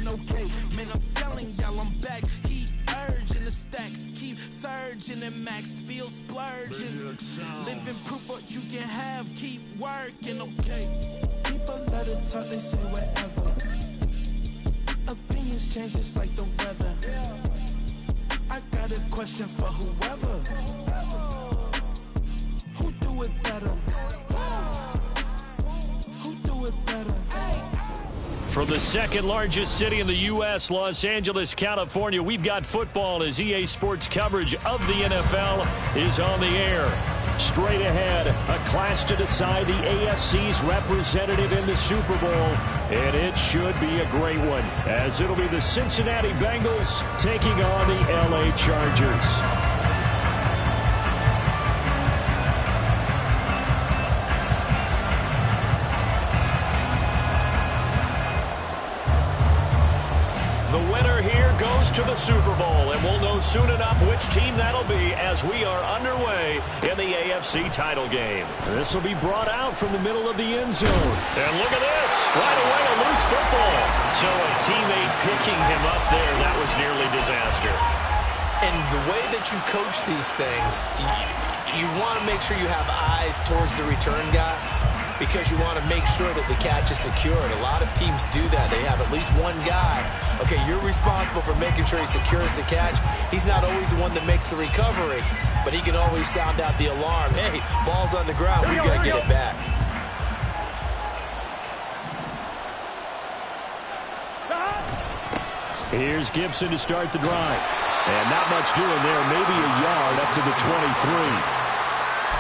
been okay. Man, I'm telling y'all I'm back. Heat urging the stacks, keep surging and max feel splurging. Living proof what you can have, keep working, okay. People let it talk, they say whatever. Opinions change just like the weather. I got a question for whoever. Who do it better? Who do it better? From the second largest city in the U.S., Los Angeles, California, we've got football as EA Sports coverage of the NFL is on the air. Straight ahead, a clash to decide the AFC's representative in the Super Bowl. And it should be a great one, as it'll be the Cincinnati Bengals taking on the LA Chargers. To the Super Bowl, and we'll know soon enough which team that'll be as we are underway in the AFC title game. This will be brought out from the middle of the end zone. And look at this. Right away, a loose football. So a teammate picking him up there, that was nearly disaster. And the way that you coach these things, you want to make sure you have eyes towards the return guy, because you want to make sure that the catch is secured. A lot of teams do that. They have at least one guy. Okay, you're responsible for making sure he secures the catch. He's not always the one that makes the recovery, but he can always sound out the alarm. Hey, ball's on the ground. We've got to get it back. Here's Gibson to start the drive. And not much doing there. Maybe a yard up to the 23.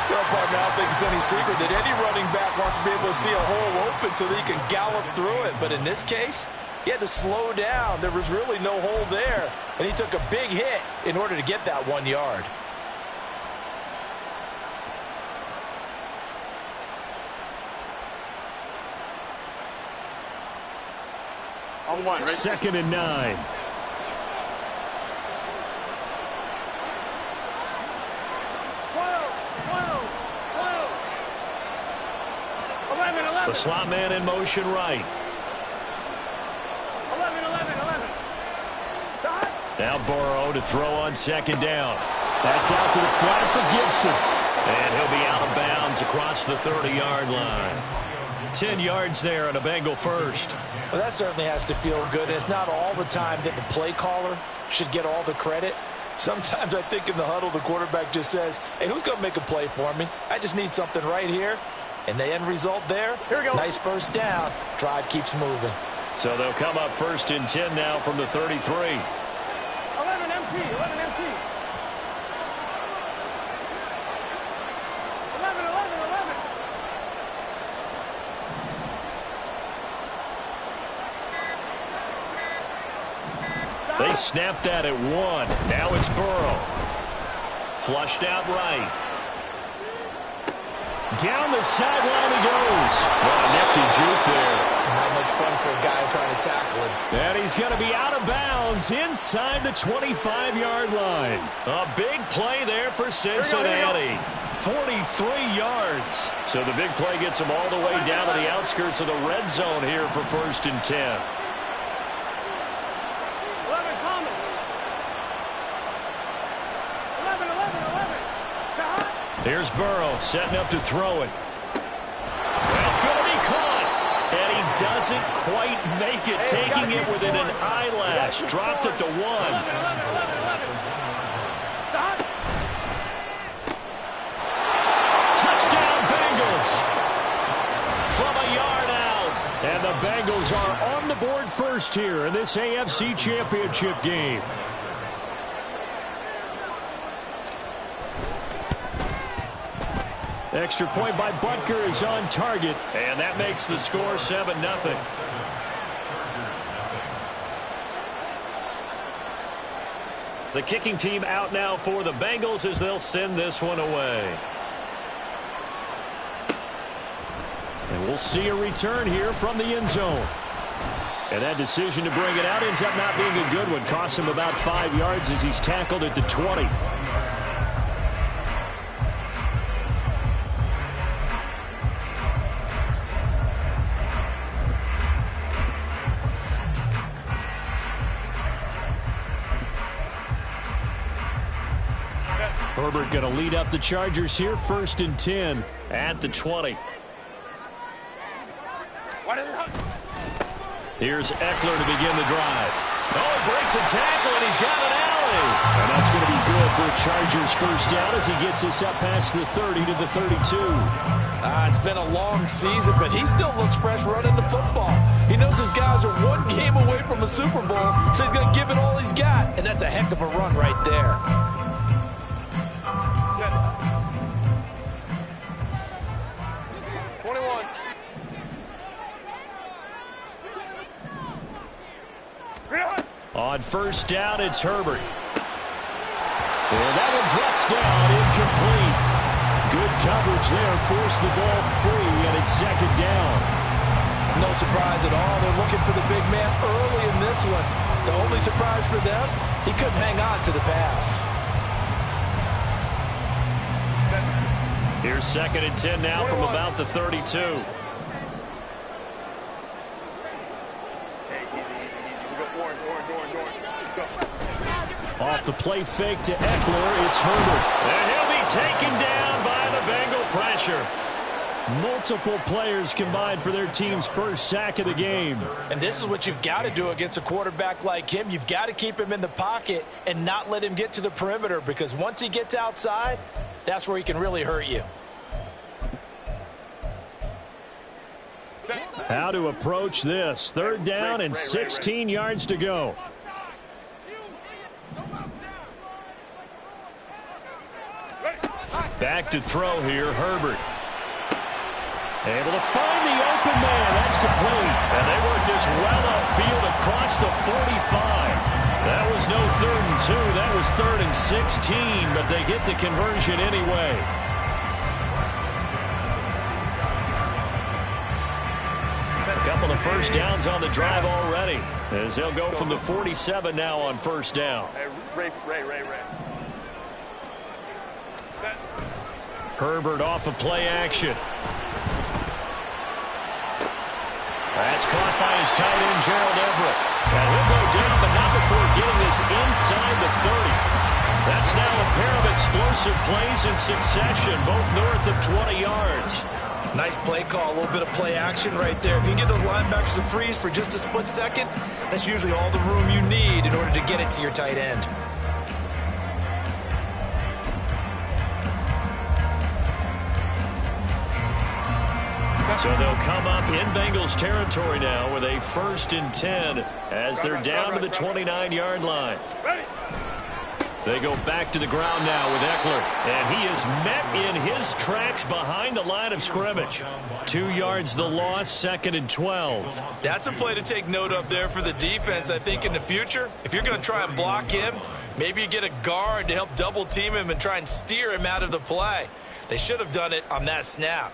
Well, partner, I don't think it's any secret that any running back wants to be able to see a hole open so that he can gallop through it. But in this case, he had to slow down. There was really no hole there, and he took a big hit in order to get that 1 yard. On one, right? 2nd and 9. The slot man in motion right. 11. Now Burrow to throw on 2nd down. That's out to the flat for Gibson. And he'll be out of bounds across the 30-yard line. 10 yards there and a Bengal first. Well, that certainly has to feel good. It's not all the time that the play caller should get all the credit. Sometimes I think in the huddle the quarterback just says, hey, who's going to make a play for me? I just need something right here. And the end result there, nice first down. Drive keeps moving. So they'll come up 1st and 10 now from the 33. 11 empty. 11. 11. They snapped that at 1. Now it's Burrow. Flushed out right. Down the sideline he goes. What a nifty juke there. Not much fun for a guy trying to tackle him. And he's going to be out of bounds inside the 25-yard line. A big play there for Cincinnati. 43 yards. So the big play gets him all the way down to the outskirts of the red zone here for 1st and 10. Here's Burrow setting up to throw it. That's going to be caught. And he doesn't quite make it, taking it within an eyelash. Dropped it to 1. Touchdown, Bengals. From a yard out. And the Bengals are on the board first here in this AFC Championship game. Extra point by Butker is on target, and that makes the score 7-0. The kicking team out now for the Bengals as they'll send this one away. And we'll see a return here from the end zone. And that decision to bring it out ends up not being a good one. Costs him about 5 yards as he's tackled at the 20. Herbert going to lead up the Chargers here, 1st and 10 at the 20. Here's Eckler to begin the drive. Oh, breaks a tackle, and he's got an alley. And that's going to be good for a Chargers first down as he gets us up past the 30 to the 32. It's been a long season, but he still looks fresh running the football. He knows his guys are one game away from a Super Bowl, so he's going to give it all he's got. And that's a heck of a run right there. 21. On first down, it's Herbert. And that one drops down, incomplete. Good coverage there, forced the ball free, and it's 2nd down. No surprise at all. They're looking for the big man early in this one. The only surprise for them, he couldn't hang on to the pass. Here's 2nd and 10 now from about the 32. Off the play fake to Eckler, it's Herbert. And he'll be taken down by the Bengal pressure. Multiple players combined for their team's first sack of the game. And this is what you've got to do against a quarterback like him. You've got to keep him in the pocket and not let him get to the perimeter, because once he gets outside, that's where he can really hurt you. How to approach this. 3rd down and 16 yards to go. Back to throw here, Herbert. Able to find the open man. That's complete. And they work this well upfield across the 45. That was no 3rd and 2. That was 3rd and 16, but they get the conversion anyway. A couple of first downs on the drive already, as they'll go from the 47 now on first down. Ray. Herbert off of play action. That's caught by his tight end, Gerald Everett. And he'll go down, but not before getting this inside the 30. That's now a pair of explosive plays in succession, both north of 20 yards. Nice play call, a little bit of play action right there. If you can get those linebackers to freeze for just a split second, that's usually all the room you need in order to get it to your tight end. So they'll come up in Bengals territory now with a 1st and 10 as they're down to the 29-yard line. They go back to the ground now with Eckler, and he is met in his tracks behind the line of scrimmage. 2 yards the loss, 2nd and 12. That's a play to take note of there for the defense, I think, in the future. If you're going to try and block him, maybe you get a guard to help double team him and try and steer him out of the play. They should have done it on that snap.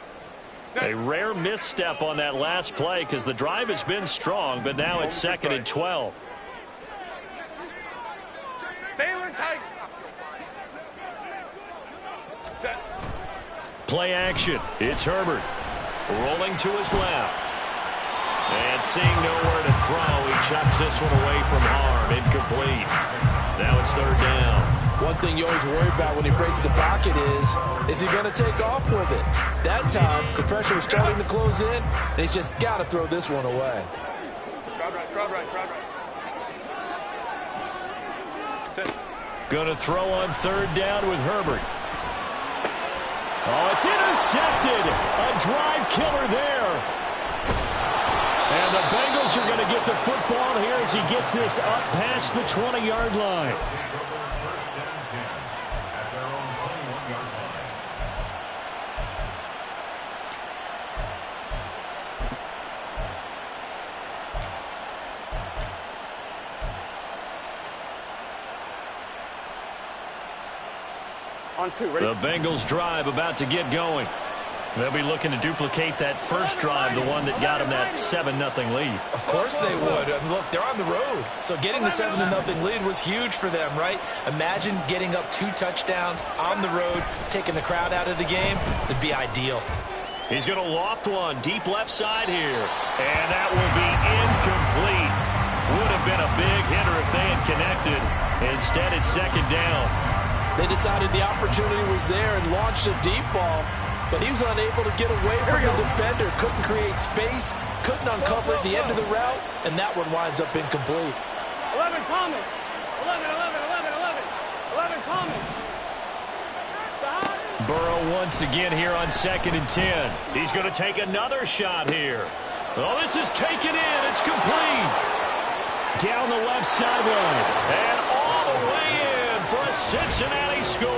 A rare misstep on that last play because the drive has been strong, but now it's 2nd and 12. Play action. It's Herbert. Rolling to his left. And seeing nowhere to throw, he chucks this one away from harm. Incomplete. Now it's 3rd down. One thing you always worry about when he breaks the pocket is he going to take off with it? That time, the pressure was starting to close in, and he's just got to throw this one away. Crowd right. Going to throw on 3rd down with Herbert. Oh, it's intercepted. A drive killer there. And the Bengals are going to get the football here as he gets this up past the 20-yard line. On 2, ready? The Bengals drive about to get going. They'll be looking to duplicate that first drive, the one that got them that 7-0 lead. Of course they would. I mean, look, they're on the road. So getting the 7-0 lead was huge for them, right? Imagine getting up 2 touchdowns on the road, taking the crowd out of the game. It'd be ideal. He's going to loft one deep left side here. And that will be incomplete. Would have been a big hitter if they had connected. Instead, it's 2nd down. They decided the opportunity was there and launched a deep ball, but he was unable to get away from the defender. Couldn't create space, couldn't uncover at the end of the route, and that one winds up incomplete. 11 coming. 11 coming. Burrow once again here on 2nd and 10. He's going to take another shot here. Oh, this is taken in. It's complete. Down the left sideline. And all the way in for a Cincinnati score.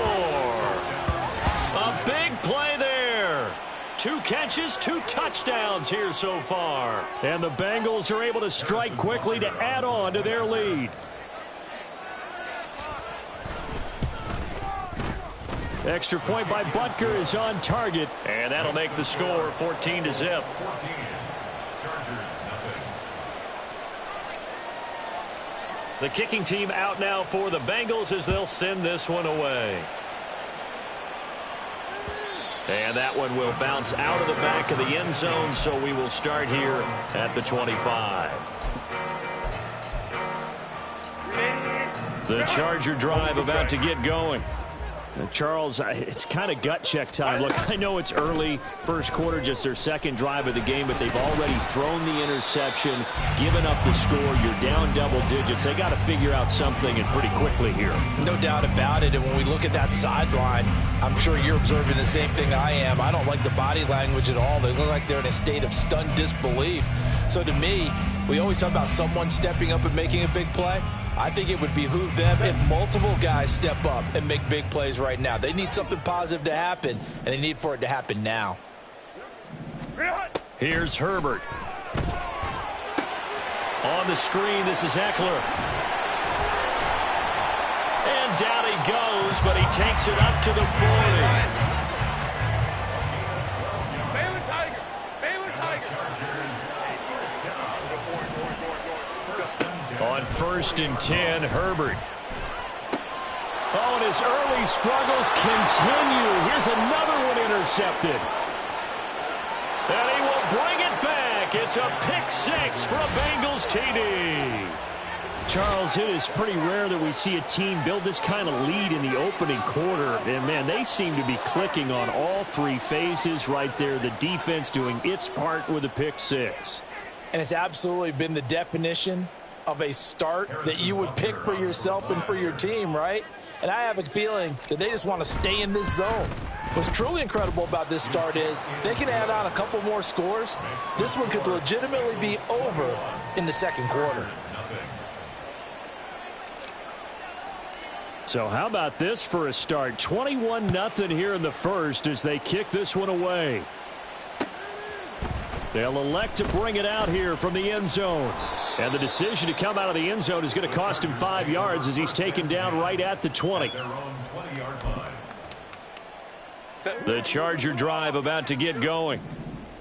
A big play there. 2 catches, 2 touchdowns here so far. And the Bengals are able to strike quickly to add on to their lead. Extra point by Butker is on target, and that'll make the score 14-0. The kicking team out now for the Bengals as they'll send this one away. And that one will bounce out of the back of the end zone, so we will start here at the 25. The Charger drive about to get going. Charles, it's kind of gut check time. Look, I know it's early, first quarter, just their second drive of the game, but they've already thrown the interception, given up the score. You're down double digits. They got to figure out something, and pretty quickly here. No doubt about it, and when we look at that sideline, I'm sure you're observing the same thing I am. I don't like the body language at all. They look like they're in a state of stunned disbelief. So to me, we always talk about someone stepping up and making a big play. I think it would behoove them if multiple guys step up and make big plays right now. They need something positive to happen, and they need for it to happen now. Here's Herbert. On the screen, this is Eckler. And down he goes, but he takes it up to the 40. On 1st and 10, Herbert. Oh, and his early struggles continue. Here's another one intercepted. And he will bring it back. It's a pick 6 for a Bengals TD. Charles, it is pretty rare that we see a team build this kind of lead in the opening quarter. And, man, they seem to be clicking on all 3 phases right there. The defense doing its part with a pick 6. And it's absolutely been the definition of a start that you would pick for yourself and for your team, right? And I have a feeling that they just want to stay in this zone. What's truly incredible about this start is they can add on a couple more scores. This one could legitimately be over in the second quarter. So how about this for a start? 21-0 here in the first as they kick this one away. They'll elect to bring it out here from the end zone. And the decision to come out of the end zone is going to cost him 5 yards as he's taken down right at the 20. The Charger drive about to get going.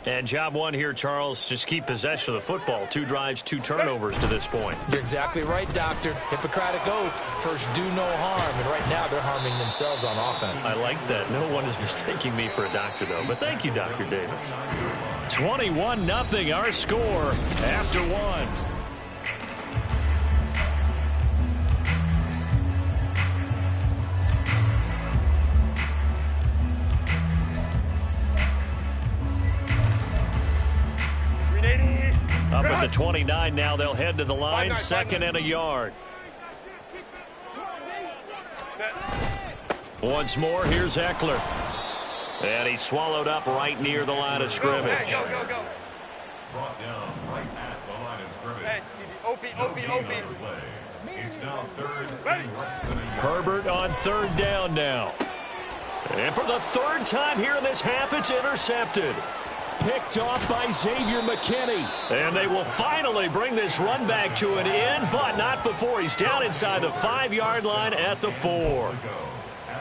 And job one here, Charles, just keep possession of the football. 2 drives, 2 turnovers to this point. You're exactly right, Doctor. Hippocratic oath, first do no harm. And right now they're harming themselves on offense. I like that. No one is mistaking me for a doctor, though. But thank you, Dr. Davis. 21-0, our score after 1. Up at the 29 now, they'll head to the line, 2nd and a yard. Once more, here's Eckler. And he's swallowed up right near the line of scrimmage. Go. Brought down right at the line of scrimmage. Opie. It's now 3rd and less than a yard. Herbert on 3rd down now. And for the 3rd time here in this half, it's intercepted. Picked off by Xavier McKinney. And they will finally bring this run back to an end, but not before he's down inside the 5-yard line at the 4.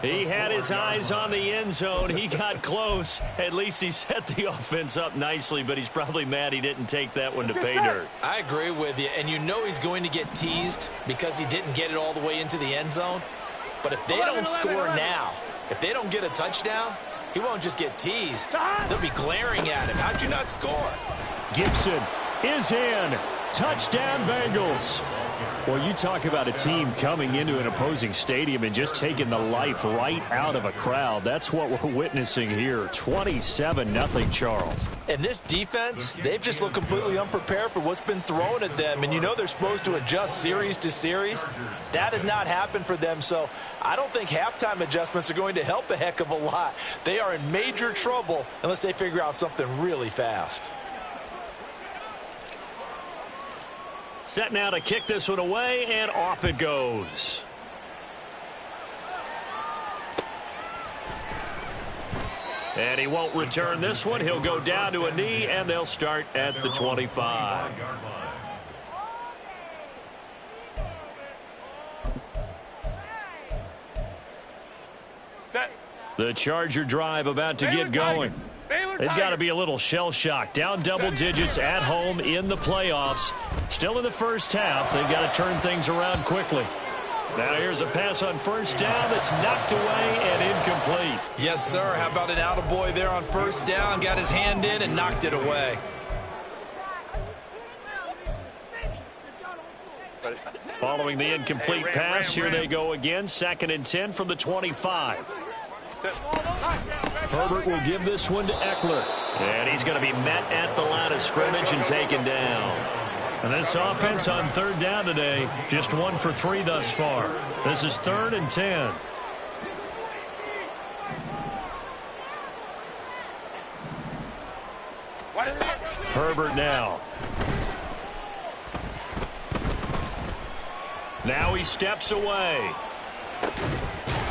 He had his eyes on the end zone. He got close. At least he set the offense up nicely, but he's probably mad he didn't take that one to pay dirt. I agree with you, and you know he's going to get teased because he didn't get it all the way into the end zone. But if they don't score now, if they don't get a touchdown, he won't just get teased. They'll be glaring at him. How'd you not score? Gibson is in. Touchdown, Bengals. Well, you talk about a team coming into an opposing stadium and just taking the life right out of a crowd. That's what we're witnessing here. 27-0 Charles. And this defense, they've just looked completely unprepared for what's been thrown at them. And you know they're supposed to adjust series to series. That has not happened for them. So I don't think halftime adjustments are going to help a heck of a lot. They are in major trouble unless they figure out something really fast. Set now to kick this one away, and off it goes. And he won't return this one. He'll go down to a knee, and they'll start at the 25. Set. The Charger drive about to get going. They've got to be a little shell-shocked. Down double digits at home in the playoffs. Still in the first half. They've got to turn things around quickly. Now here's a pass on first down that's knocked away and incomplete. Yes, sir. How about an attaboy there on first down? Got his hand in and knocked it away. Following the incomplete pass, here they go again. 2nd and 10 from the 25. Herbert will give this one to Eckler. And he's going to be met at the line of scrimmage and taken down. And this offense on 3rd down today, just 1 for 3 thus far. This is 3rd and 10. Herbert now. Now he steps away.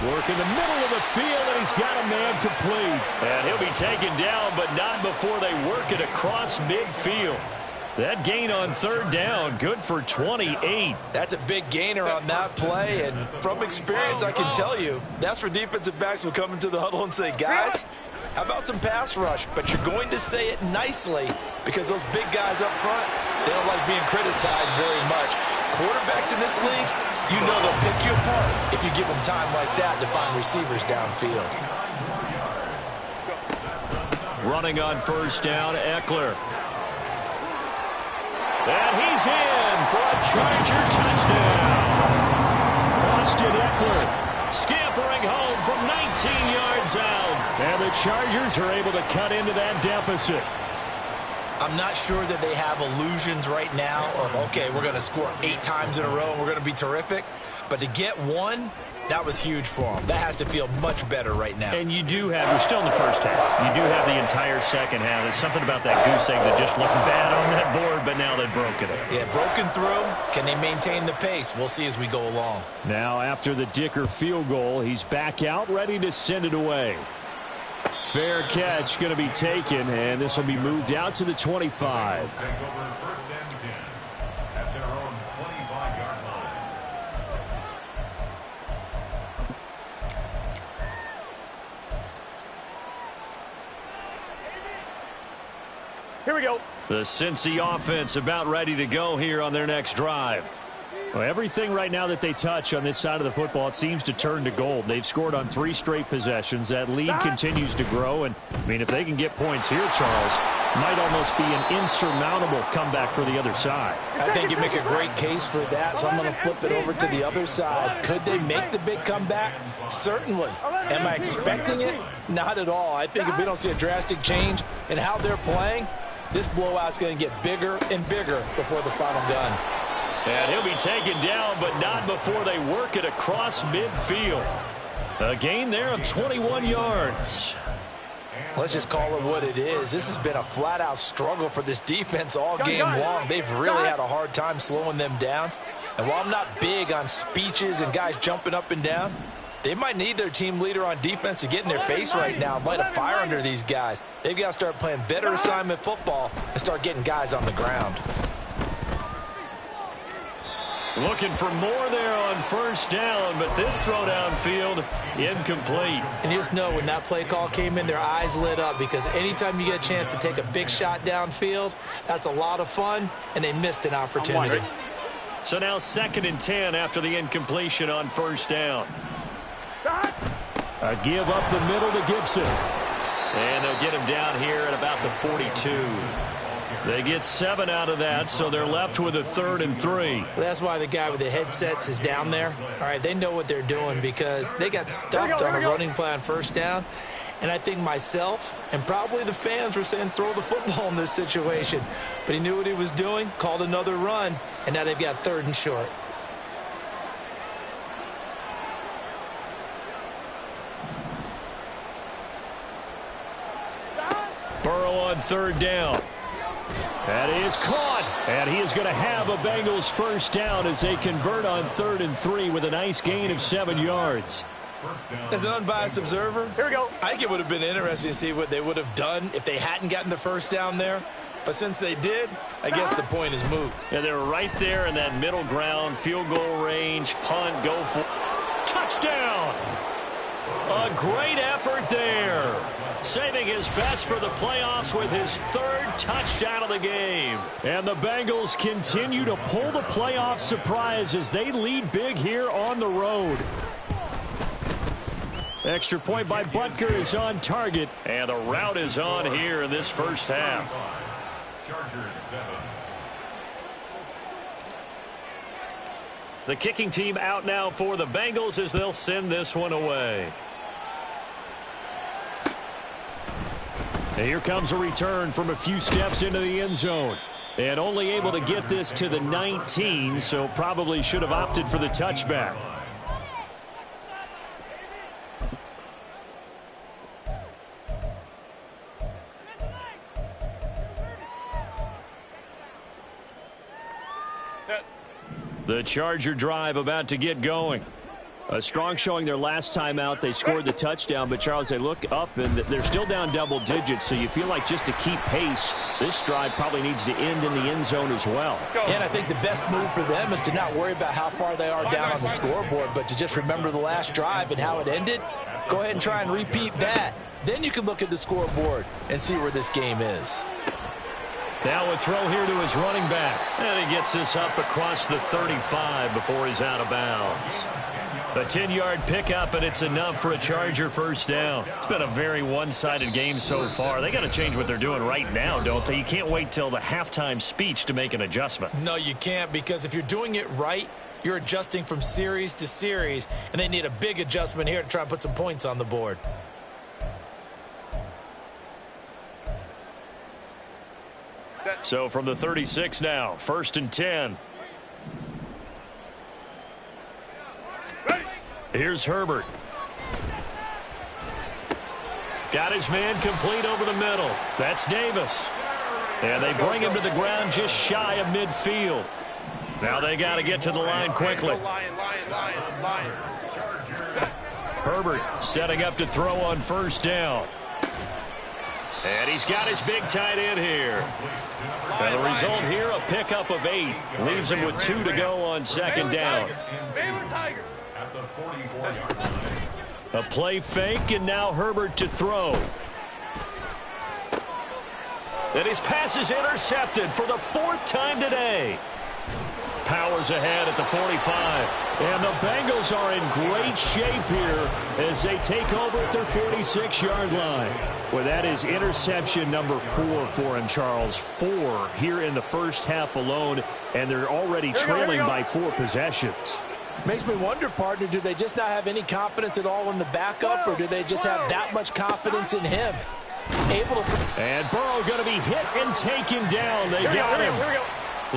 Work in the middle of the field, and he's got a man complete. And he'll be taken down, but not before they work it across midfield. That gain on 3rd down, good for 28. That's a big gainer on that play, and from experience, I can tell you, that's where defensive backs will come into the huddle and say, guys, how about some pass rush? But you're going to say it nicely because those big guys up front, they don't like being criticized very much. Quarterbacks in this league, you know they'll pick you apart if you give them time like that to find receivers downfield. Running on first down, Eckler. And he's in for a Charger touchdown. Austin Eckler scampering home from 19 yards out. And the Chargers are able to cut into that deficit. I'm not sure that they have illusions right now of, okay, we're going to score 8 times in a row and we're going to be terrific. But to get 1, that was huge for them. That has to feel much better right now. And you do have, you're still in the first half. You do have the entire second half. There's something about that goose egg that just looked bad on that board, but now they've broken it. Yeah, broken through. Can they maintain the pace? We'll see as we go along. Now after the Dicker field goal, he's back out ready to send it away. Fair catch going to be taken, and this will be moved out to the 25. Take over 1st and 10 at their own 25-yard line. Here we go. The Cincy offense about ready to go here on their next drive. Well, everything right now that they touch on this side of the football, it seems to turn to gold. They've scored on 3 straight possessions. That lead continues to grow. And, I mean, if they can get points here, Charles, might almost be an insurmountable comeback for the other side. I think you make a great case for that, so I'm going to flip it over to the other side. Could they make the big comeback? Certainly. Am I expecting it? Not at all. I think if we don't see a drastic change in how they're playing, this blowout's going to get bigger and bigger before the final gun. And he'll be taken down, but not before they work it across midfield. A gain there of 21 yards. Let's just call it what it is. This has been a flat-out struggle for this defense all game long. They've really had a hard time slowing them down. And while I'm not big on speeches and guys jumping up and down, they might need their team leader on defense to get in their face right now and light a fire under these guys. They've got to start playing better assignment football and start getting guys on the ground. Looking for more there on first down, but this throw downfield incomplete. And you just know when that play call came in, their eyes lit up because anytime you get a chance to take a big shot downfield, that's a lot of fun, and they missed an opportunity. So now 2nd and 10 after the incompletion on first down. A give up the middle to Gibson. And they'll get him down here at about the 42. They get 7 out of that, so they're left with a 3rd and 3. That's why the guy with the headsets is down there. All right, they know what they're doing because they got stuffed on a running play on 1st down. And I think myself and probably the fans were saying throw the football in this situation. But he knew what he was doing, called another run, and now they've got 3rd and short. Burrow on 3rd down. That is caught, and he is going to have a Bengals 1st down as they convert on 3rd and 3 with a nice gain of 7 yards. As an unbiased observer, Here we go. I think it would have been interesting to see what they would have done if they hadn't gotten the 1st down there. But since they did, I guess the point is moot. Yeah, they were right there in that middle ground, field goal range, punt, go for touchdown. A great effort there. Saving his best for the playoffs with his 3rd touchdown of the game. And the Bengals continue to pull the playoff surprise as they lead big here on the road. Extra point by Butker is on target, and the route is on here in this 1st half. Chargers 7. The kicking team out now for the Bengals as they'll send this one away. And here comes a return from a few steps into the end zone. And only able to get this to the 19, so probably should have opted for the touchback. The Charger drive about to get going. A strong showing their last time out. They scored the touchdown, but Charles, they look up and they're still down double digits, so you feel like just to keep pace, this drive probably needs to end in the end zone as well. And I think the best move for them is to not worry about how far they are down on the scoreboard, but to just remember the last drive and how it ended. Go ahead and try and repeat that. Then you can look at the scoreboard and see where this game is. Now a throw here to his running back. And he gets this up across the 35 before he's out of bounds. A 10-yard pickup, and it's enough for a Charger 1st down. It's been a very one-sided game so far. They got to change what they're doing right now, don't they? You can't wait till the halftime speech to make an adjustment. No, you can't, because if you're doing it right, you're adjusting from series to series, and they need a big adjustment here to try and put some points on the board. So from the 36 now, 1st and 10. Here's Herbert. Got his man complete over the middle. That's Davis. And they bring him to the ground just shy of midfield. Now they got to get to the line quickly. Herbert setting up to throw on 1st down. And he's got his big tight end here. And the result here, a pickup of 8. Leaves him with 2 to go on 2nd down. A play fake, and now Herbert to throw. And his pass is intercepted for the 4th time today. Powers ahead at the 45. And the Bengals are in great shape here as they take over at their 46-yard line. Well, that is interception number 4 for him, Charles. 4 here in the 1st half alone, and they're already trailing by 4 possessions. Makes me wonder, partner, do they just not have any confidence at all in the backup, or do they just have that much confidence in him? And Burrow going to be hit and taken down. They got him. Here we go.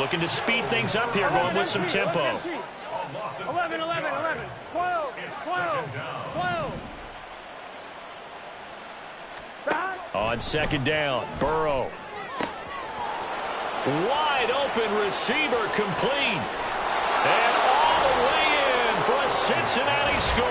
Looking to speed things up here, going with some tempo. 11, 12, 12. On 2nd down, Burrow. Wide open receiver complete. And all the way in for a Cincinnati score.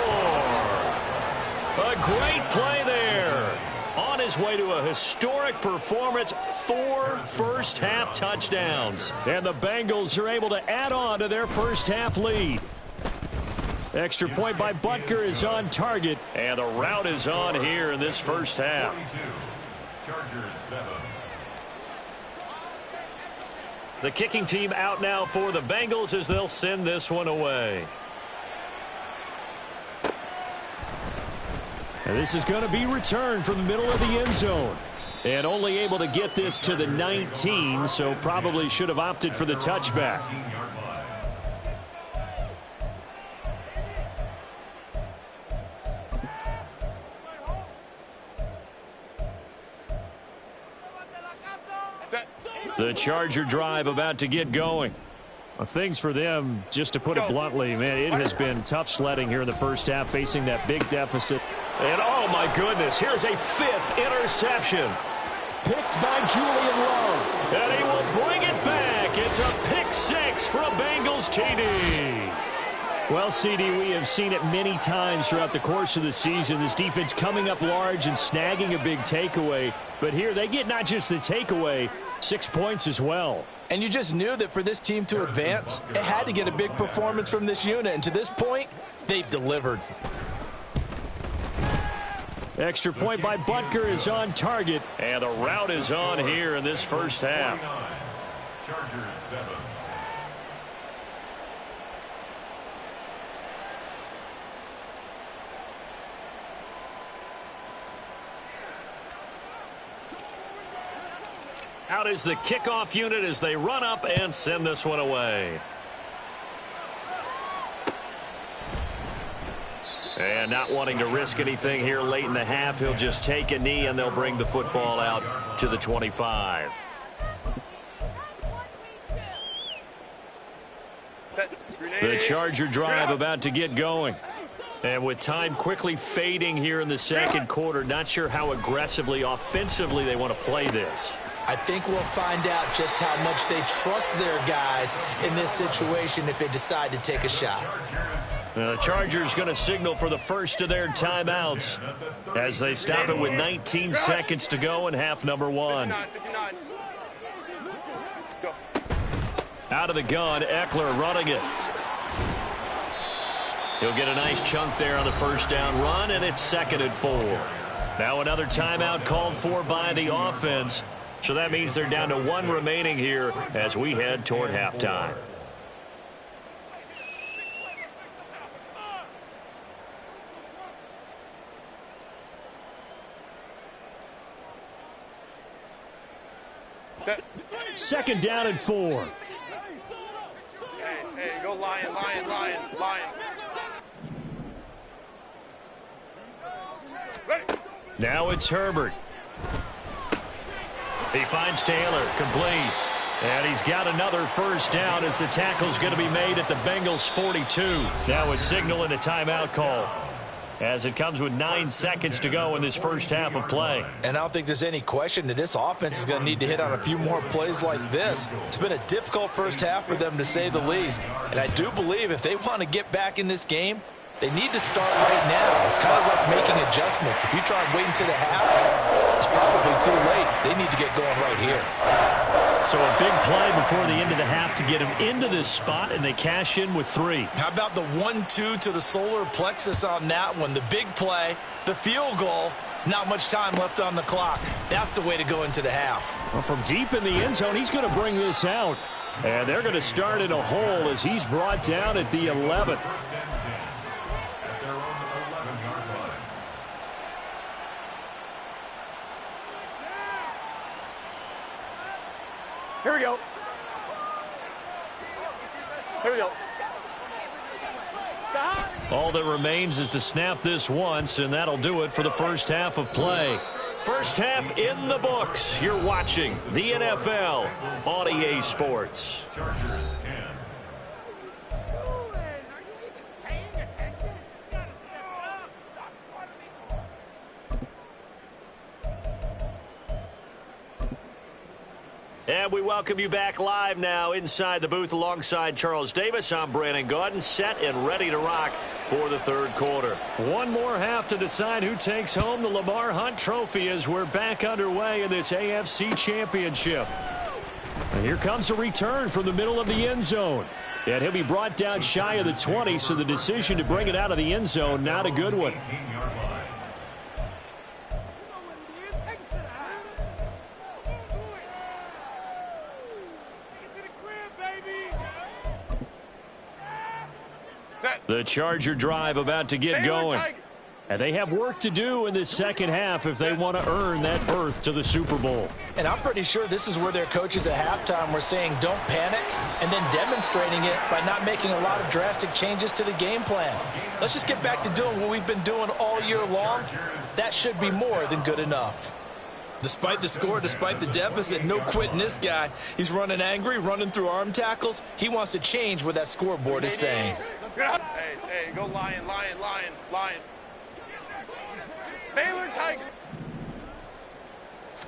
A great play there. On his way to a historic performance, 4 first-half touchdowns. And the Bengals are able to add on to their first-half lead. Extra point by Butker is on target, and the route is on here in this 1st half. Chargers 7. The kicking team out now for the Bengals as they'll send this one away. And this is going to be returned from the middle of the end zone. And only able to get this to the 19, so probably should have opted for the touchback. The Charger drive about to get going. Well, things for them, just to put it bluntly, man, it has been tough sledding here in the first half, facing that big deficit. And, oh, my goodness, here's a 5th interception. Picked by Julian Love. And he will bring it back. It's a pick 6 for a Bengals TD. Well, CD, we have seen it many times throughout the course of the season. This defense coming up large and snagging a big takeaway. But here they get not just the takeaway, 6 points as well. And you just knew that for this team to advance, it had to get a big performance from this unit. And to this point, they've delivered. Extra point by Butker is on target. And the route is on here in this first half. Chargers 7. Out is the kickoff unit as they run up and send this one away. And not wanting to risk anything here late in the half, he'll just take a knee and they'll bring the football out to the 25. The Charger drive about to get going. And with time quickly fading here in the second quarter, not sure how aggressively, offensively they want to play this. I think we'll find out just how much they trust their guys in this situation if they decide to take a shot. The Chargers going to signal for the first of their timeouts as they stop it with 19 seconds to go in half number 1. Out of the gun, Eckler running it. He'll get a nice chunk there on the first down run, and it's 2nd and 4. Now another timeout called for by the offense. So that means they're down to 1 remaining here as we head toward halftime. Second down and 4. Hey, go Lion, Lion, Lion, Lion. Ready. Now it's Herbert. He finds Taylor, complete. And he's got another first down as the tackle's going to be made at the Bengals 42. Now a signal and a timeout call as it comes with 9 seconds to go in this first half of play. And I don't think there's any question that this offense is going to need to hit on a few more plays like this. It's been a difficult first half for them, to say the least. And I do believe if they want to get back in this game, they need to start right now. It's kind of like making adjustments. If you try and wait until the half, it's probably too late. They need to get going right here. So a big play before the end of the half to get them into this spot, and they cash in with 3. How about the 1-2 to the solar plexus on that one? The big play, the field goal, not much time left on the clock. That's the way to go into the half. Well, from deep in the end zone, he's going to bring this out. And they're going to start in a hole as he's brought down at the 11. Here we go. Here we go. All that remains is to snap this once, and that'll do it for the first half of play. First half in the books. You're watching the NFL on EA Sports. Chargers 10. And we welcome you back live now inside the booth alongside Charles Davis. I'm Brandon Gaudin, set and ready to rock for the third quarter. One more half to decide who takes home the Lamar Hunt Trophy as we're back underway in this AFC Championship. And here comes a return from the middle of the end zone. And he'll be brought down shy of the 20, so the decision to bring it out of the end zone, not a good one. The Charger drive about to get going. And they have work to do in this second half if they want to earn that berth to the Super Bowl. And I'm pretty sure this is where their coaches at halftime were saying don't panic and then demonstrating it by not making a lot of drastic changes to the game plan. Let's just get back to doing what we've been doing all year long. That should be more than good enough. Despite the score, despite the deficit, no quitting this guy. He's running angry, running through arm tackles. He wants to change what that scoreboard is saying. Hey, go lion. Baylor Tiger.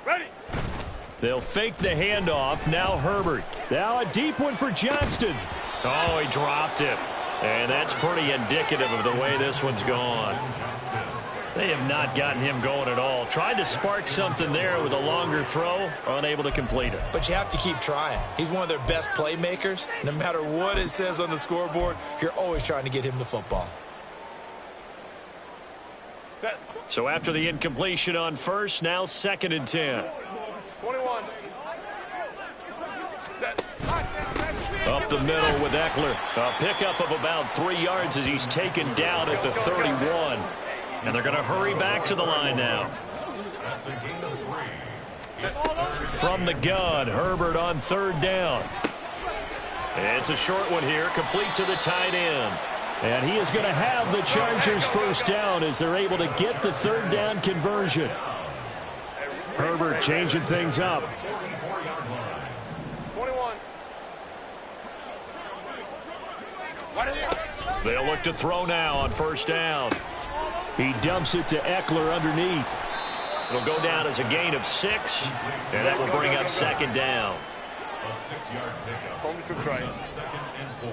Ready. They'll fake the handoff. Now Herbert. Now a deep one for Johnston. Oh, he dropped it. And that's pretty indicative of the way this one's gone. They have not gotten him going at all. Tried to spark something there with a longer throw, unable to complete it. But you have to keep trying. He's one of their best playmakers. No matter what it says on the scoreboard, you're always trying to get him the football. Set. So after the incompletion on first, now 2nd and 10. 21. Set. Up the middle with Eckler. A pickup of about 3 yards as he's taken down at the 31. And they're going to hurry back to the line now. That's a gain of 3. From the gun, Herbert on 3rd down. It's a short one here, complete to the tight end. And he is going to have the Chargers 1st down as they're able to get the 3rd down conversion. Herbert changing things up. 21. They'll look to throw now on 1st down. He dumps it to Eckler underneath. It'll go down as a gain of 6, and that will bring up 2nd down. A 6-yard pickup. Home for Christ. 2nd and 4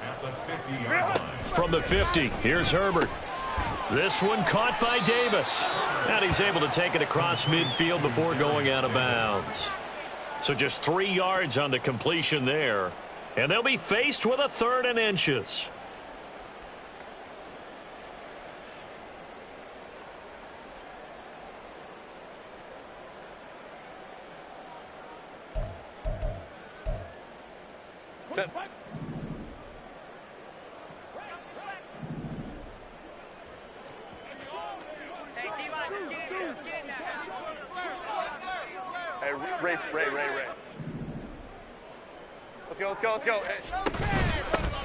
at the 50-yard line. From the 50, here's Herbert. This one caught by Davis. And he's able to take it across midfield before going out of bounds. So just 3 yards on the completion there. And they'll be faced with a 3rd and inches. Set. Hey, Ray. Let's go. Hey.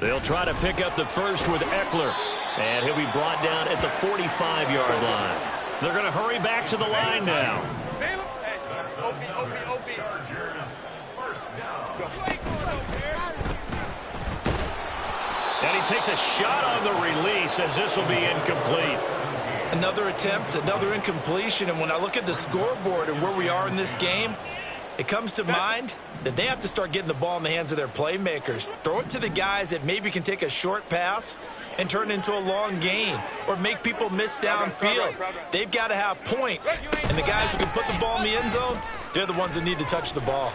They'll try to pick up the first with Eckler. And he'll be brought down at the 45-yard line. They're going to hurry back to the line now. Baylor. Hey, OP. Chargers 1st down. And he takes a shot on the release as this will be incomplete. Another attempt, another incompletion, and when I look at the scoreboard and where we are in this game, it comes to mind that they have to start getting the ball in the hands of their playmakers. Throw it to the guys that maybe can take a short pass and turn it into a long gain or make people miss downfield. They've got to have points, and the guys who can put the ball in the end zone, they're the ones that need to touch the ball.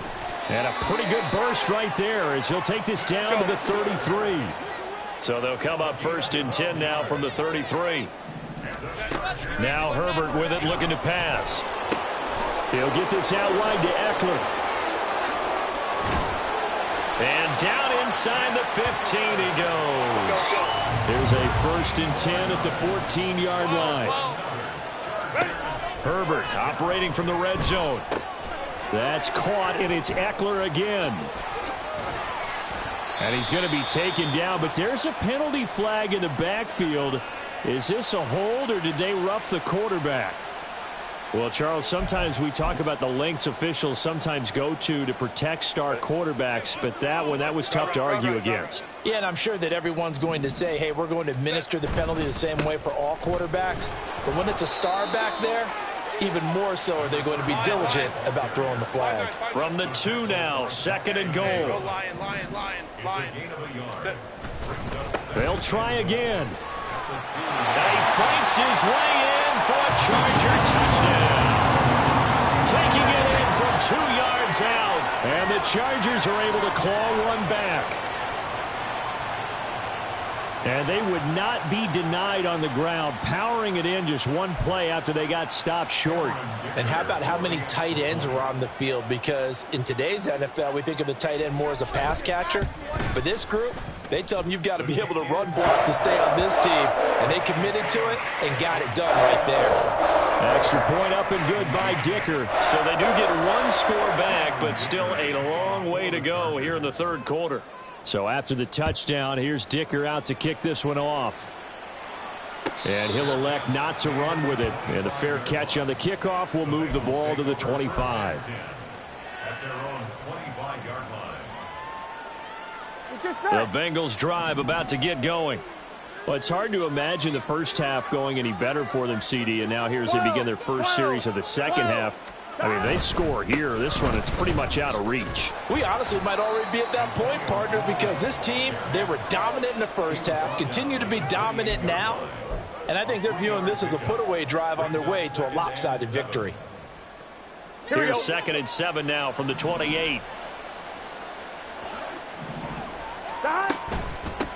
And a pretty good burst right there as he'll take this down to the 33. So they'll come up 1st and 10 now from the 33. Now Herbert with it, looking to pass. He'll get this out wide to Eckler. And down inside the 15 he goes. There's a 1st and 10 at the 14-yard line. Herbert operating from the red zone. That's caught, and it's Eckler again. And he's going to be taken down, but there's a penalty flag in the backfield. Is this a hold, or did they rough the quarterback? Well, Charles, sometimes we talk about the lengths officials sometimes go to protect star quarterbacks, but that was tough to argue against. Yeah, and I'm sure that everyone's going to say, hey, we're going to administer the penalty the same way for all quarterbacks. But when it's a star back there, even more so are they going to be diligent about throwing the flag. From the 2 now, 2nd and goal. Go lion. It's a gain of a yard. They'll try again. And he fights his way in for a Charger touchdown. Taking it in from 2 yards out. And the Chargers are able to claw one back. And they would not be denied on the ground, powering it in just one play after they got stopped short. And how about how many tight ends were on the field? Because in today's NFL, we think of the tight end more as a pass catcher. For this group, they tell them you've got to be able to run block to stay on this team. And they committed to it and got it done right there. Extra point up and good by Dicker. So they do get one score back, but still a long way to go here in the third quarter. So after the touchdown, here's Dicker out to kick this one off. And he'll elect not to run with it. And the fair catch on the kickoff will move the ball to the 25. At their own 25-yard line. The Bengals drive about to get going. Well, it's hard to imagine the first half going any better for them, CD. And now here's they begin their first series of the second half. I mean, they score here. This one, it's pretty much out of reach. We honestly might already be at that point, partner, because this team, they were dominant in the first half, continue to be dominant now, and I think they're viewing this as a put-away drive on their way to a lopsided victory. Here's 2nd and 7 now from the 28.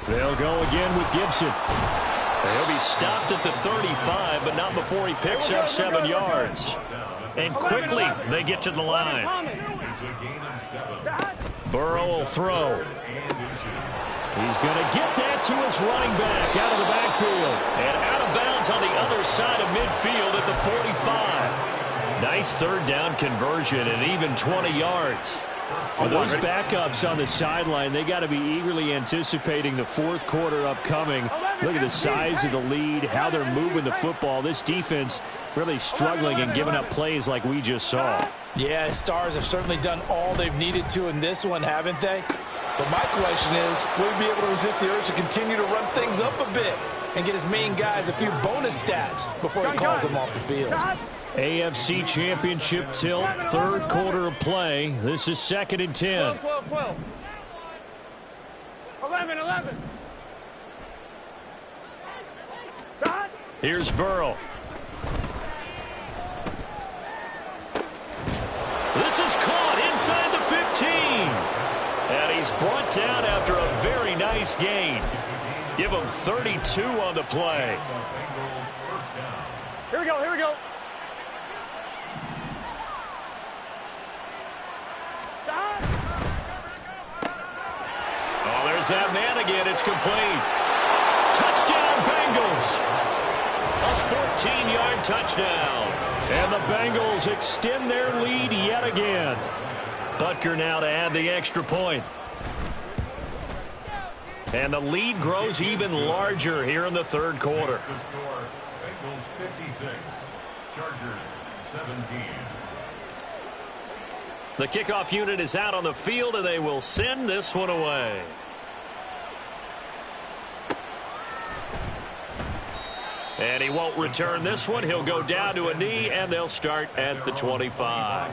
They'll go again with Gibson. He'll be stopped at the 35, but not before he picks up 7 yards. And quickly, they get to the line. Burrow will throw. He's going to get that to his running back out of the backfield. And out of bounds on the other side of midfield at the 45. Nice third down conversion and even 20 yards. Well, those backups on the sideline, they got to be eagerly anticipating the fourth quarter upcoming. Look at the size of the lead, how they're moving the football. This defense really struggling and giving up plays like we just saw. Yeah, Stars have certainly done all they've needed to in this one, haven't they? But my question is, will he be able to resist the urge to continue to run things up a bit and get his main guys a few bonus stats before he calls them off the field? AFC Championship tilt, third quarter of play. This is 2nd and 10. 12. 11. Here's Burrow. This is caught inside the 15. And he's brought down after a very nice gain. Give him 32 on the play. Here we go. Oh, there's that man again. It's complete. Touchdown, Bengals. A 14-yard touchdown. And the Bengals extend their lead yet again. Butker now to add the extra point. And the lead grows even larger here in the third quarter. Bengals 56, Chargers 17. The kickoff unit is out on the field, and they will send this one away. And he won't return this one. He'll go down to a knee, and they'll start at the 25.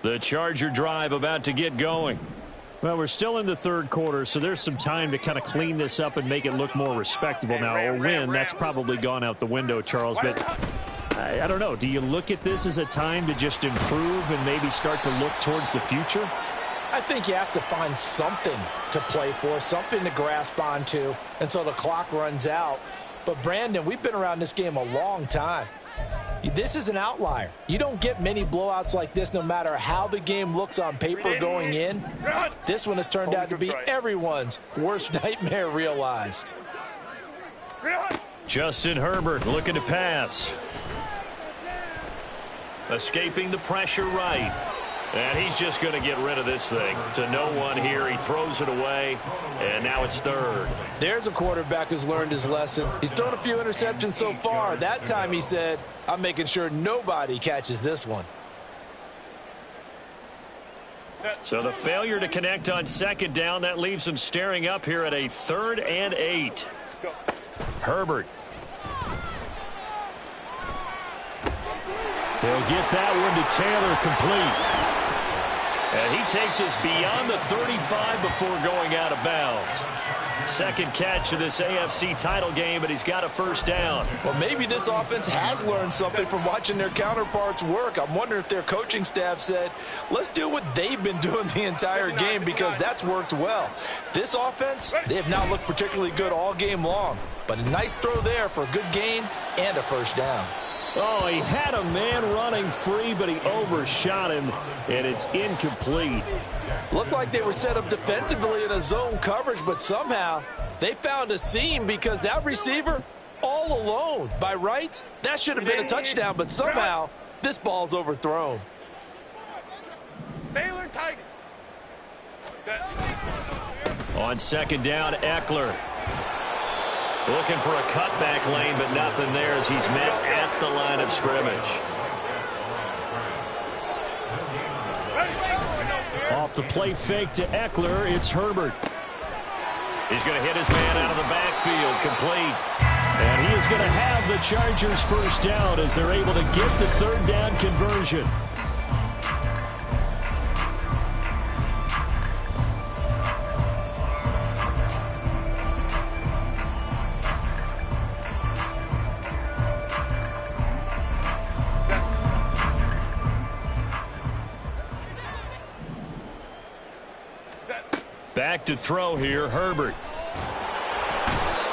The Charger drive about to get going. Well, we're still in the third quarter, so there's some time to kind of clean this up and make it look more respectable. Now, a win, that's probably gone out the window, Charles, but I don't know. Do you look at this as a time to just improve and maybe start to look towards the future? I think you have to find something to play for, something to grasp onto until the clock runs out. But, Brandon, we've been around this game a long time. This is an outlier. You don't get many blowouts like this no matter how the game looks on paper going in. This one has turned out to be everyone's worst nightmare realized. Justin Herbert looking to pass. Escaping the pressure right. And he's just going to get rid of this thing. To no one here. He throws it away, and now it's third. There's a quarterback who's learned his lesson. He's thrown a few interceptions so far. That time he said, I'm making sure nobody catches this one. So the failure to connect on second down, that leaves him staring up here at a 3rd and 8. Herbert. He'll get that one to Taylor complete. And he takes us beyond the 35 before going out of bounds. Second catch of this AFC title game, and he's got a first down. Well, maybe this offense has learned something from watching their counterparts work. I'm wondering if their coaching staff said, let's do what they've been doing the entire game, because that's worked well. This offense, they have not looked particularly good all game long. But a nice throw there for a good gain and a first down. Oh, he had a man running free, but he overshot him, and it's incomplete. Looked like they were set up defensively in a zone coverage, but somehow they found a seam because that receiver all alone. By rights, that should have been a touchdown, but somehow this ball's overthrown. Baylor tight. On second down, Eckler. Looking for a cutback lane, but nothing there as he's met at the line of scrimmage. Off the play fake to Eckler, it's Herbert. He's going to hit his man out of the backfield, complete. And he is going to have the Chargers first down as they're able to get the third down conversion. Back to throw here, Herbert.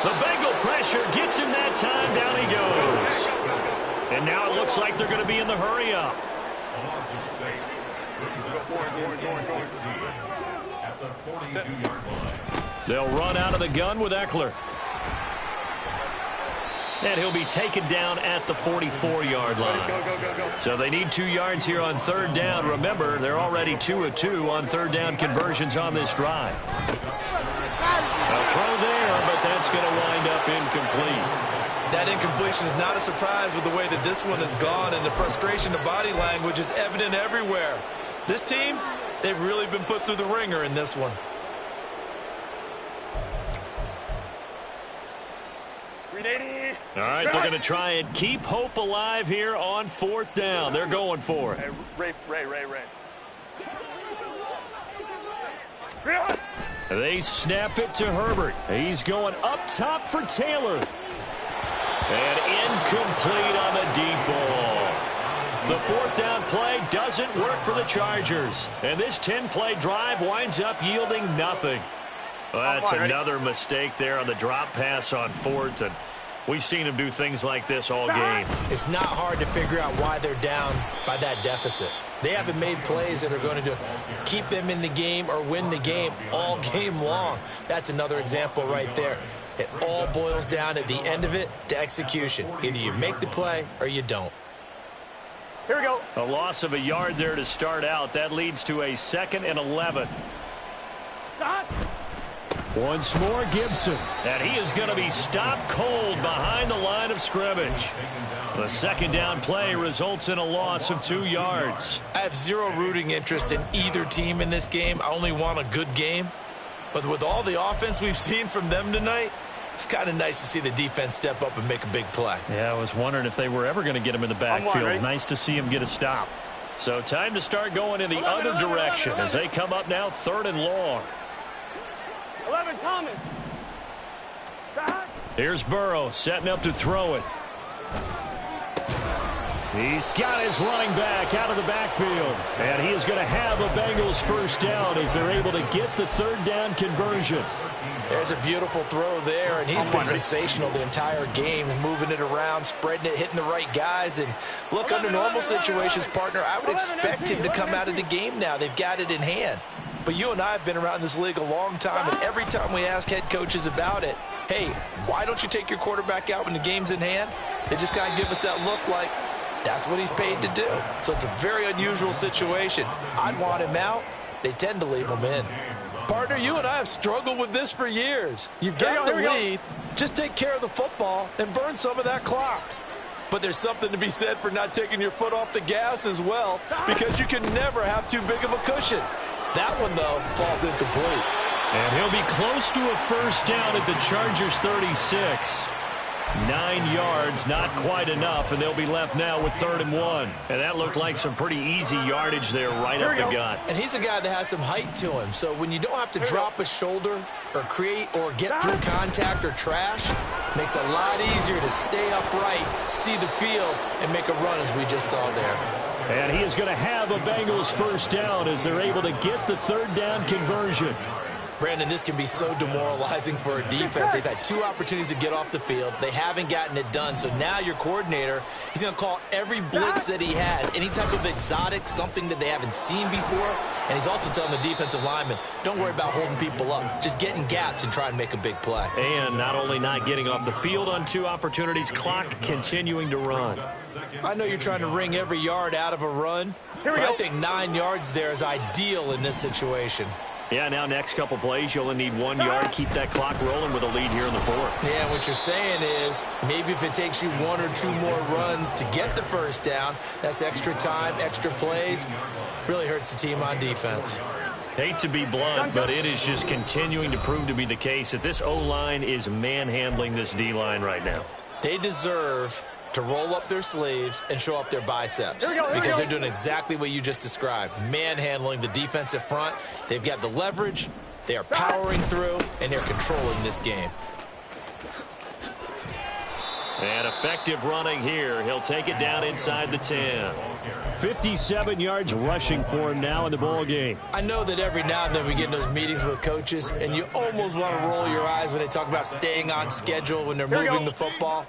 The Bengal pressure gets him that time. Down he goes. And now it looks like they're going to be in the hurry-up. A loss of 6. Brings up 16 at the 42-yard line. They'll run out of the gun with Eckler. And he'll be taken down at the 44-yard line. So they need 2 yards here on third down. Remember, they're already 2 of 2 on third down conversions on this drive. A throw there, but that's going to wind up incomplete. That incompletion is not a surprise with the way that this one has gone, and the frustration of body language is evident everywhere. This team, they've really been put through the ringer in this one. All right, they're going to try and keep hope alive here on fourth down. They're going for it. Hey, Ray. They snap it to Herbert. He's going up top for Taylor. And incomplete on the deep ball. The fourth down play doesn't work for the Chargers. And this 10-play drive winds up yielding nothing. Well, that's another mistake there on the drop pass on fourth, and we've seen him do things like this all game. It's not hard to figure out why they're down by that deficit. They haven't made plays that are going to keep them in the game or win the game all game long. That's another example right there. It all boils down at the end of it to execution. Either you make the play or you don't. Here we go. A loss of a yard there to start out. That leads to a 2nd and 11. Stop. Once more, Gibson. And he is going to be stopped cold behind the line of scrimmage. The second down play results in a loss of 2 yards. I have zero rooting interest in either team in this game. I only want a good game. But with all the offense we've seen from them tonight, it's kind of nice to see the defense step up and make a big play. Yeah, I was wondering if they were ever going to get him in the backfield. Nice to see him get a stop. So time to start going in the other direction as they come up now 3rd and long. 11, Thomas. Here's Burrow setting up to throw it. He's got his running back out of the backfield. And he is going to have a Bengals first down as they're able to get the third down conversion. There's a beautiful throw there, and he's been sensational the entire game, moving it around, spreading it, hitting the right guys. And look, under normal situations, partner, I would expect him to come out of the game now. They've got it in hand. But you and I have been around this league a long time, and every time we ask head coaches about it, hey, why don't you take your quarterback out when the game's in hand? They just kind of give us that look like that's what he's paid to do. So it's a very unusual situation. I'd want him out. They tend to leave him in. Partner, you and I have struggled with this for years. You've got the lead. Just take care of the football and burn some of that clock. But there's something to be said for not taking your foot off the gas as well, because you can never have too big of a cushion. That one, though, falls incomplete. And he'll be close to a first down at the Chargers 36. 9 yards, not quite enough, and they'll be left now with 3rd and 1. And that looked like some pretty easy yardage there right up the gut. And he's a guy that has some height to him, so when you don't have to drop a shoulder or create or get through contact or trash, makes it a lot easier to stay upright, see the field, and make a run as we just saw there. And he is going to have a Bengals first down as they're able to get the 3rd down conversion. Brandon, this can be so demoralizing for a defense. They've had 2 opportunities to get off the field. They haven't gotten it done. So now your coordinator, he's going to call every blitz that he has, any type of exotic, something that they haven't seen before. And he's also telling the defensive lineman, don't worry about holding people up. Just get in gaps and try and make a big play. And not only not getting off the field on 2 opportunities, clock continuing to run. I know you're trying to wring every yard out of a run, but I think 9 yards there is ideal in this situation. Yeah, now next couple plays, you only need 1 yard. Keep that clock rolling with a lead here in the 4th. Yeah, what you're saying is maybe if it takes you 1 or 2 more runs to get the first down, that's extra time, extra plays. Really hurts the team on defense. Hate to be blunt, but it is just continuing to prove to be the case that this O-line is manhandling this D-line right now. They deserve to roll up their sleeves and show up their biceps because they're doing exactly what you just described, manhandling the defensive front. They've got the leverage, they are powering through, and they're controlling this game. And effective running here. He'll take it down inside the 10. 57 yards rushing for him now in the ball game. I know that every now and then we get in those meetings with coaches, and you almost want to roll your eyes when they talk about staying on schedule when they're moving the football.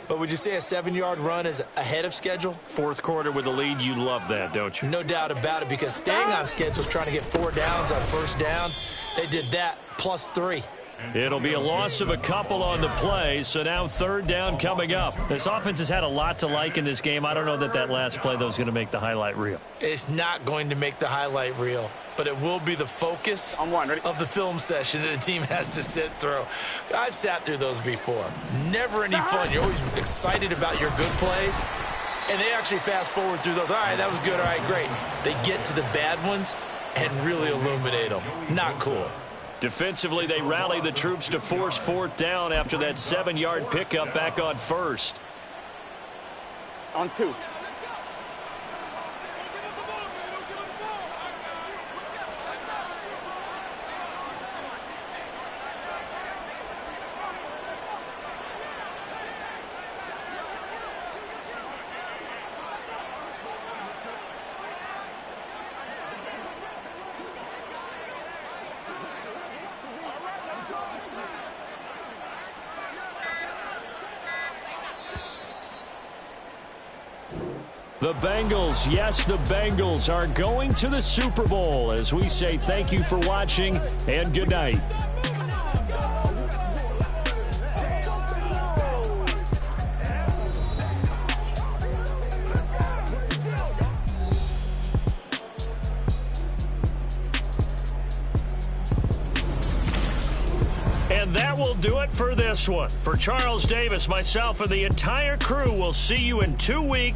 But would you say a 7-yard run is ahead of schedule? 4th quarter with the lead, you love that, don't you? No doubt about it, because staying on schedule is trying to get 4 downs on first down. They did that plus 3. It'll be a loss of a couple on the play, so now 3rd down coming up. This offense has had a lot to like in this game. I don't know that that last play, though, is going to make the highlight reel. It's not going to make the highlight reel, but it will be the focus of the film session that the team has to sit through. I've sat through those before. Never any fun. You're always excited about your good plays, and they actually fast forward through those. All right, that was good. All right, great. They get to the bad ones and really illuminate them. Not cool. Defensively, they rally the troops to force 4th down after that 7-yard pickup back on 1st. On 2. The Bengals, yes, the Bengals are going to the Super Bowl as we say thank you for watching and good night. And that will do it for this one. For Charles Davis, myself, and the entire crew, we'll see you in 2 weeks.